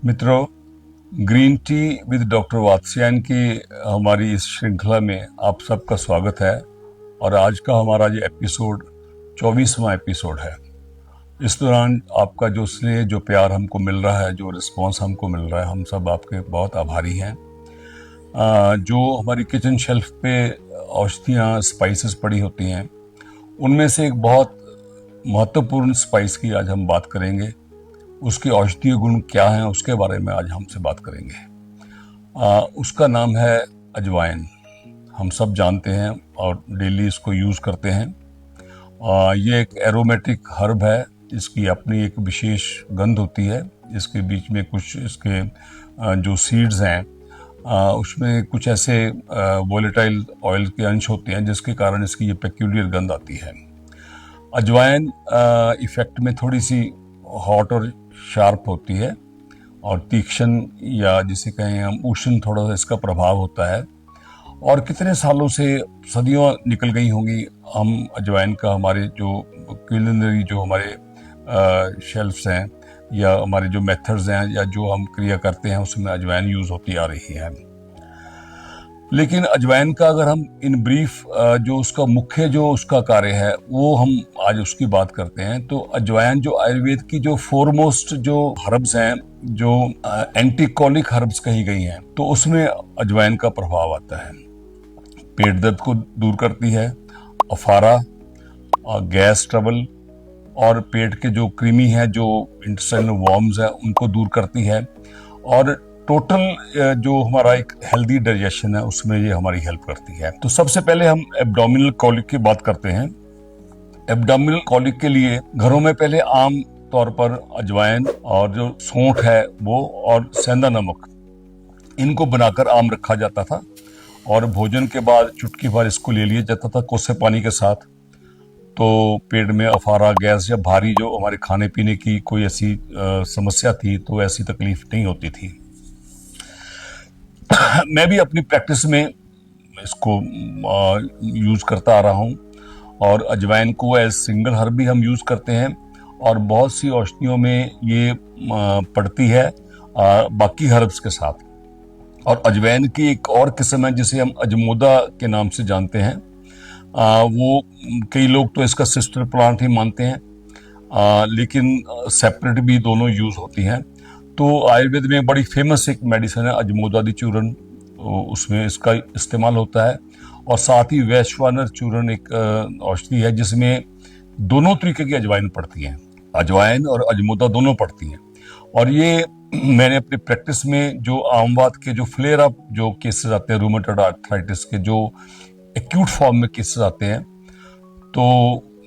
मित्रों, green tea with doctor Vatsyayan की हमारी इस श्रृंखला में आप सबका स्वागत है। और आज का हमारा ये एपिसोड 24वां एपिसोड है। इस दौरान आपका जो स्नेह, जो प्यार हमको मिल रहा है, जो रिस्पांस हमको मिल रहा है, हम सब आपके बहुत आभारी हैं। जो हमारी किचन शेल्फ पे औषधियाँ, स्पाइसेस पड़ी होती हैं, उनमें से एक बहुत महत्वपूर्ण स्पाइस की आज हम बात करेंगे। उसके औषधीय गुण क्या हैं, उसके बारे में आज हमसे बात करेंगे। उसका नाम है अजवाइन। हम सब जानते हैं और डेली इसको यूज़ करते हैं। ये एक एरोमेटिक हर्ब है। इसकी अपनी एक विशेष गंध होती है। इसके बीच में कुछ इसके जो सीड्स हैं, उसमें कुछ ऐसे वोलेटाइल ऑयल के अंश होते हैं, जिसके कारण इसकी ये पेक्यूलियर गंध आती है। अजवाइन इफेक्ट में थोड़ी सी हॉट और शार्प होती है, और तीक्ष्ण या जिसे कहें हम उष्ण थोड़ा सा इसका प्रभाव होता है। और कितने सालों से, सदियों निकल गई होंगी, हम अजवाइन का हमारे जो क्यूलिनरी, जो हमारे शेल्फ्स हैं या हमारे जो मेथड्स हैं या जो हम क्रिया करते हैं, उसमें अजवाइन यूज़ होती आ रही है। लेकिन अजवाइन का अगर हम इन ब्रीफ जो उसका मुख्य जो उसका कार्य है, वो हम आज उसकी बात करते हैं। तो अजवाइन जो आयुर्वेद की जो फोरमोस्ट जो हर्ब्स हैं, जो एंटीकोलिक हर्ब्स कही गई हैं, तो उसमें अजवाइन का प्रभाव आता है। पेट दर्द को दूर करती है, अफारा, गैस ट्रबल और पेट के जो कृमि है, जो इंटेस्टाइनल वॉर्म्स है, उनको दूर करती है। और टोटल जो हमारा एक हेल्दी डाइजेशन है, उसमें ये हमारी हेल्प करती है। तो सबसे पहले हम एब्डोमिनल कॉलिक की बात करते हैं। एब्डोमिनल कॉलिक के लिए घरों में पहले आम तौर पर अजवाइन और जो सौंठ है वो, और सेंधा नमक, इनको बनाकर आम रखा जाता था। और भोजन के बाद चुटकी भर इसको ले लिया जाता था कोसे पानी के साथ। तो पेट में अफारा, गैस या भारी जो हमारे खाने पीने की कोई ऐसी समस्या थी, तो ऐसी तकलीफ नहीं होती थी। मैं भी अपनी प्रैक्टिस में इसको यूज़ करता आ रहा हूँ। और अजवाइन को एज सिंगल हर्ब भी हम यूज़ करते हैं, और बहुत सी औषधियों में ये पड़ती है बाकी हर्ब्स के साथ। और अजवाइन की एक और किस्म है जिसे हम अजमोदा के नाम से जानते हैं। वो कई लोग तो इसका सिस्टर प्लांट ही मानते हैं, लेकिन सेपरेट भी दोनों यूज़ होती हैं। तो आयुर्वेद में बड़ी फेमस एक मेडिसिन है अजमोदादी चूर्ण, उसमें इसका इस्तेमाल होता है। और साथ ही वैश्वानर चूर्ण एक औषधि है जिसमें दोनों तरीके की अजवाइन पड़ती हैं, अजवाइन और अजमोदा दोनों पड़ती हैं। और ये मैंने अपनी प्रैक्टिस में जो आमवात के जो फ्लेयर अप जो केसेस आते हैं, रूमेटॉइड आर्थराइटिस के जो एक्यूट फॉर्म में केसेस आते हैं, तो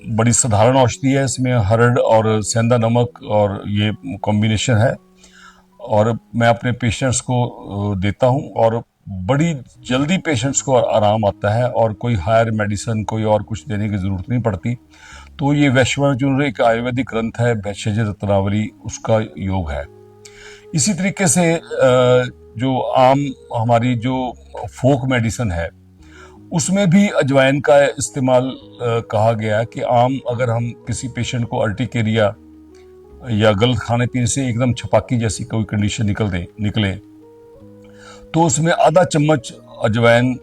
बड़ी साधारण औषधि है। इसमें हरड़ और सेंधा नमक और ये कॉम्बिनेशन है, और मैं अपने पेशेंट्स को देता हूं, और बड़ी जल्दी पेशेंट्स को आराम आता है, और कोई हायर मेडिसिन, कोई और कुछ देने की ज़रूरत नहीं पड़ती। तो ये वैश्वानर चूर्ण एक आयुर्वेदिक ग्रंथ है, भेषज रत्नावली, उसका योग है। इसी तरीके से जो आम हमारी जो फोक मेडिसिन है, उसमें भी अजवाइन का इस्तेमाल कहा गया है कि आम अगर हम किसी पेशेंट को अर्टिकेरिया या गलत खाने पीने से एकदम छपाकी जैसी कोई कंडीशन निकले, तो उसमें आधा चम्मच अजवाइन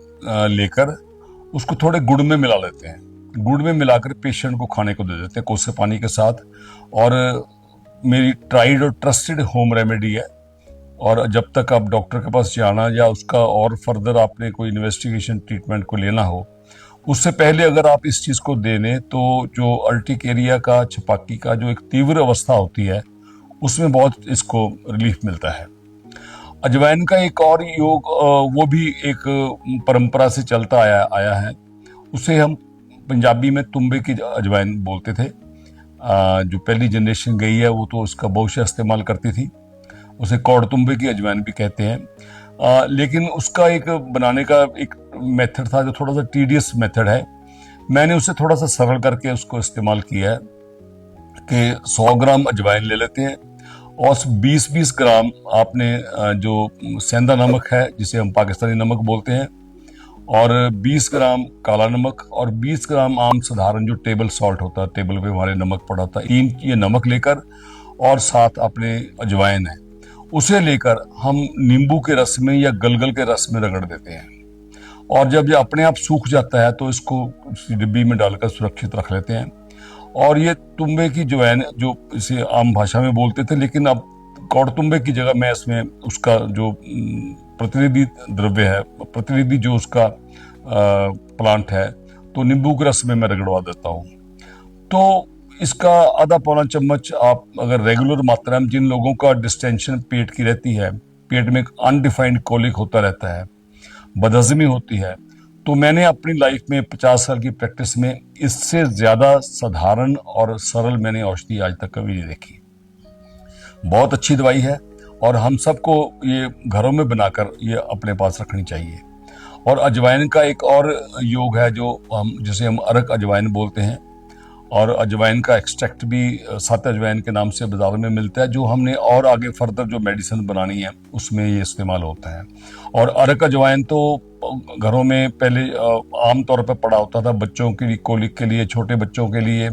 लेकर उसको थोड़े गुड़ में मिला लेते हैं। गुड़ में मिलाकर पेशेंट को खाने को दे देते हैं कोसे पानी के साथ। और मेरी ट्राइड और ट्रस्टेड होम रेमेडी है। और जब तक आप डॉक्टर के पास जाना या उसका और फर्दर आपने कोई इन्वेस्टिगेशन ट्रीटमेंट को लेना हो, उससे पहले अगर आप इस चीज़ को दे दें, तो जो अर्टिकेरिया का, छपाकी का जो एक तीव्र अवस्था होती है, उसमें बहुत इसको रिलीफ मिलता है। अजवाइन का एक और योग, वो भी एक परंपरा से चलता आया है। उसे हम पंजाबी में तुम्बे की अजवाइन बोलते थे। जो पहली जनरेशन गई है वो तो उसका बहुशः इस्तेमाल करती थी। उसे कौड़ तुम्बे की अजवाइन भी कहते हैं। लेकिन उसका एक बनाने का एक मेथड था जो थोड़ा सा टीडियस मेथड है। मैंने उसे थोड़ा सा सरल करके उसको इस्तेमाल किया है कि 100 ग्राम अजवाइन ले लेते हैं, और 20-20 ग्राम आपने जो सेंधा नमक है, जिसे हम पाकिस्तानी नमक बोलते हैं, और 20 ग्राम काला नमक और 20 ग्राम आम साधारण जो टेबल सॉल्ट होता है, टेबल पे हमारे नमक पड़ा था, 3 ये नमक लेकर और साथ अपने अजवाइन है, उसे लेकर हम नींबू के रस में या गलगल के रस में रगड़ देते हैं। और जब ये अपने आप सूख जाता है तो इसको डिब्बी में डालकर सुरक्षित रख लेते हैं। और ये तुम्बे की अजवाइन, जो इसे आम भाषा में बोलते थे, लेकिन अब कौड़तुम्बे की जगह मैं इसमें उसका जो प्रतिनिधि द्रव्य है, प्रतिनिधि जो उसका प्लांट है, तो नींबू के रस में मैं रगड़वा देता हूँ। तो इसका आधा पौना चम्मच आप अगर रेगुलर मात्रा में, जिन लोगों का डिस्टेंशन पेट की रहती है, पेट में अनडिफाइंड कोलिक होता रहता है, बदहजमी होती है, तो मैंने अपनी लाइफ में 50 साल की प्रैक्टिस में इससे ज्यादा साधारण और सरल मैंने औषधि आज तक कभी नहीं देखी। बहुत अच्छी दवाई है और हम सबको ये घरों में बनाकर ये अपने पास रखनी चाहिए। और अजवाइन का एक और योग है जो जिसे हम अरक अजवाइन बोलते हैं, और अजवाइन का एक्सट्रैक्ट भी सात अजवाइन के नाम से बाजार में मिलता है, जो हमने और आगे फर्दर जो मेडिसिन बनानी है उसमें ये इस्तेमाल होता है। और अरक अजवाइन तो घरों में पहले आमतौर पर पड़ा होता था, बच्चों के लिए, कोलिक के लिए, छोटे बच्चों के लिए,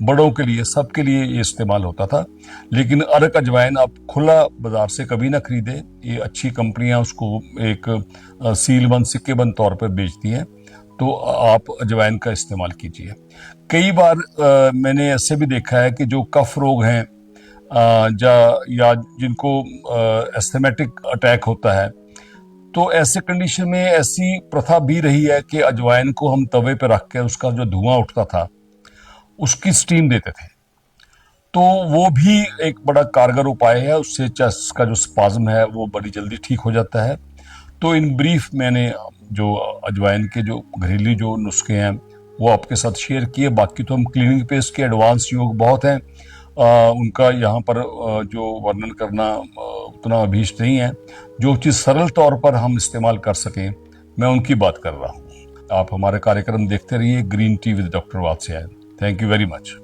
बड़ों के लिए, सबके लिए ये इस्तेमाल होता था। लेकिन अरक अजवाइन आप खुला बाजार से कभी ना खरीदे, ये अच्छी कंपनियां उसको एक सीलबंद, सिक्केबंद तौर पर बेचती हैं, तो आप अजवाइन का इस्तेमाल कीजिए। कई बार मैंने ऐसे भी देखा है कि जो कफ रोग हैं या जिनको एस्थमेटिक अटैक होता है, तो ऐसे कंडीशन में ऐसी प्रथा भी रही है कि अजवाइन को हम तवे पे रख के उसका जो धुआं उठता था उसकी स्टीम देते थे, तो वो भी एक बड़ा कारगर उपाय है। उससे चेस्ट का जो स्पाज्म है वो बड़ी जल्दी ठीक हो जाता है। तो इन ब्रीफ मैंने जो अजवाइन के जो घरेलू जो नुस्खे हैं वो आपके साथ शेयर किए। बाकी तो हम क्लीनिंग पे इसके एडवांस योग बहुत हैं, उनका यहाँ पर जो वर्णन करना उतना अभीष्ट नहीं है। जो चीज़ सरल तौर पर हम इस्तेमाल कर सकें, मैं उनकी बात कर रहा हूँ। आप हमारे कार्यक्रम देखते रहिए, green tea with doctor Vatsyayan. Thank you very much.